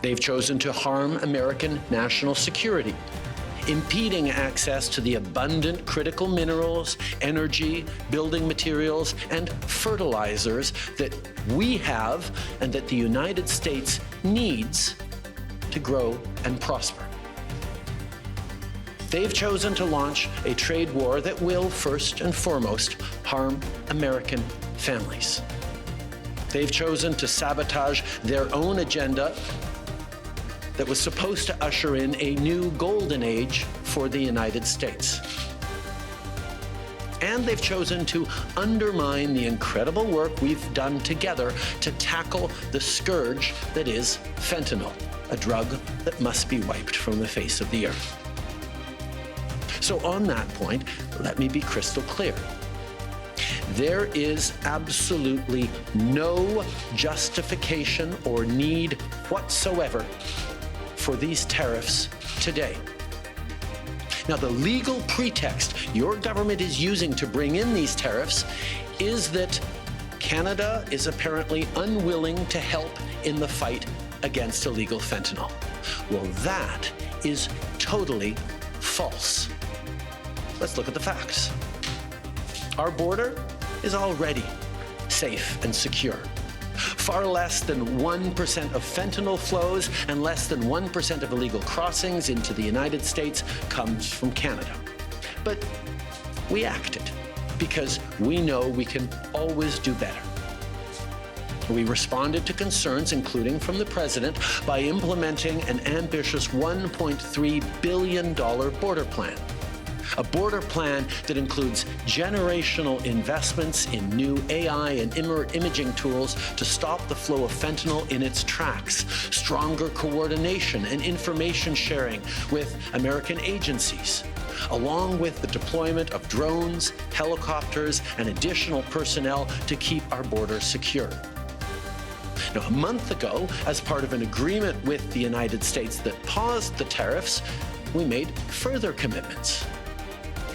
They've chosen to harm American national security, impeding access to the abundant critical minerals, energy, building materials, and fertilizers that we have and that the United States needs to grow and prosper. They've chosen to launch a trade war that will, first and foremost, harm American families. They've chosen to sabotage their own agenda that was supposed to usher in a new golden age for the United States. And they've chosen to undermine the incredible work we've done together to tackle the scourge that is fentanyl, a drug that must be wiped from the face of the earth. So on that point, let me be crystal clear. There is absolutely no justification or need whatsoever for these tariffs today. Now, the legal pretext your government is using to bring in these tariffs is that Canada is apparently unwilling to help in the fight against illegal fentanyl. Well, that is totally false. Let's look at the facts. Our border is already safe and secure. Far less than 1% of fentanyl flows and less than 1% of illegal crossings into the United States comes from Canada. But we acted because we know we can always do better. We responded to concerns, including from the President, by implementing an ambitious $1.3 billion border plan. A border plan that includes generational investments in new AI and imaging tools to stop the flow of fentanyl in its tracks, stronger coordination and information sharing with American agencies, along with the deployment of drones, helicopters, and additional personnel to keep our border secure. Now, a month ago, as part of an agreement with the United States that paused the tariffs, we made further commitments.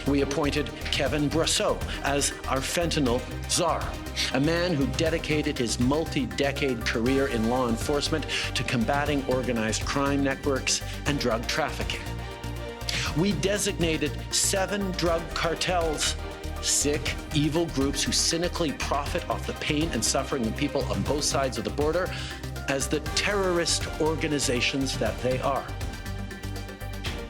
We appointed Kevin Brosseau as our fentanyl czar, a man who dedicated his multi-decade career in law enforcement to combating organized crime networks and drug trafficking. We designated 7 drug cartels, sick, evil groups who cynically profit off the pain and suffering of people on both sides of the border, as the terrorist organizations that they are.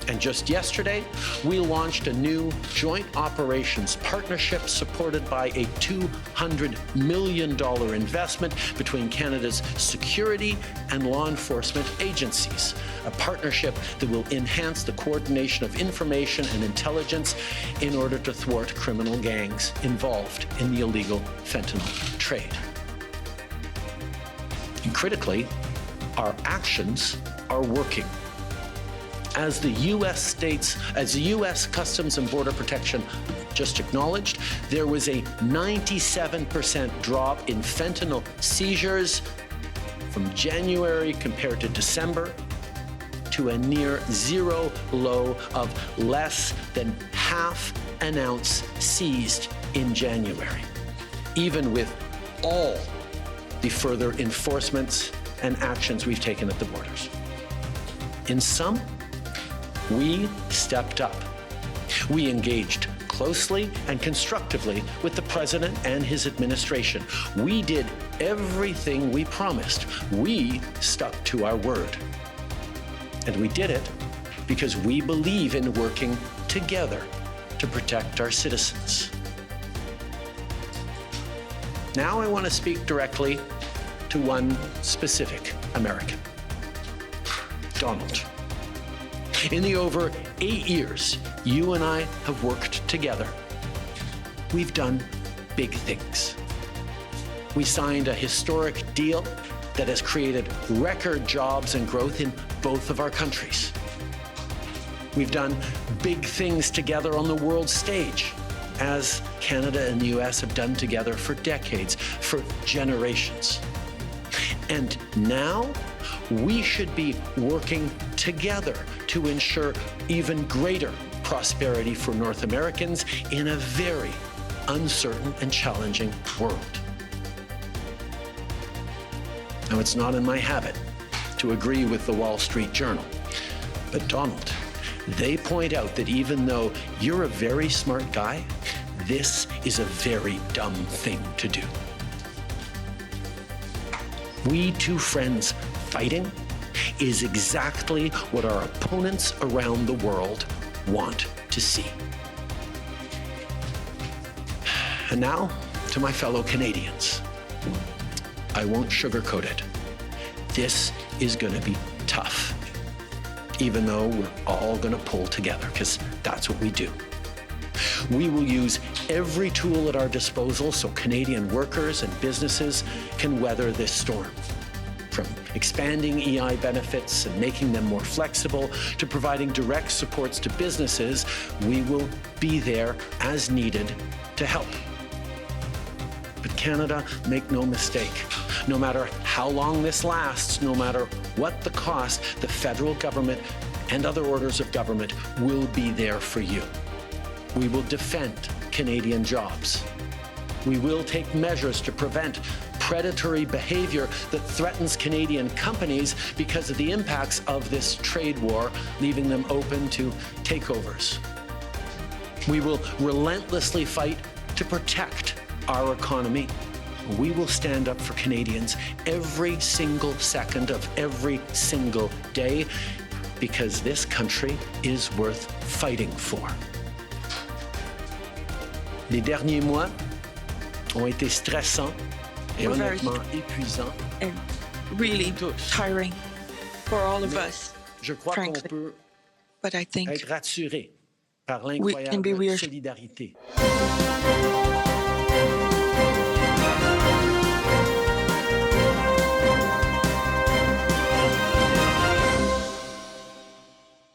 And just yesterday, we launched a new joint operations partnership supported by a $200 million investment between Canada's security and law enforcement agencies, a partnership that will enhance the coordination of information and intelligence in order to thwart criminal gangs involved in the illegal fentanyl trade. And critically, our actions are working. As the U.S. Customs and Border Protection just acknowledged, there was a 97% drop in fentanyl seizures from January compared to December, to a near zero low of less than half an ounce seized in January, even with all the further enforcements and actions we've taken at the borders. In sum, we stepped up. We engaged closely and constructively with the President and his administration. We did everything we promised. We stuck to our word. And we did it because we believe in working together to protect our citizens. Now I want to speak directly to one specific American, Donald. In the over 8 years you and I have worked together, we've done big things. We signed a historic deal that has created record jobs and growth in both of our countries. We've done big things together on the world stage, as Canada and the US have done together for decades, for generations. And now we should be working together to ensure even greater prosperity for North Americans in a very uncertain and challenging world. Now, it's not in my habit to agree with the Wall Street Journal. But Donald, they point out that even though you're a very smart guy, this is a very dumb thing to do. We two friends fighting is exactly what our opponents around the world want to see. And now, to my fellow Canadians, I won't sugarcoat it. This is going to be tough, even though we're all going to pull together, because that's what we do. We will use every tool at our disposal so Canadian workers and businesses can weather this storm. From expanding EI benefits and making them more flexible to providing direct supports to businesses, we will be there as needed to help. But Canada, make no mistake, no matter how long this lasts, no matter what the cost, the federal government and other orders of government will be there for you. We will defend Canadian jobs. We will take measures to prevent predatory behavior that threatens Canadian companies because of the impacts of this trade war, leaving them open to takeovers. We will relentlessly fight to protect our economy. We will stand up for Canadians every single second of every single day because this country is worth fighting for. Les derniers mois ont été stressants et honnêtement épuisants. And really tiring for all of us, Je crois qu'on peut but I think être rassuré par we can be l'incroyable reassured. solidarité.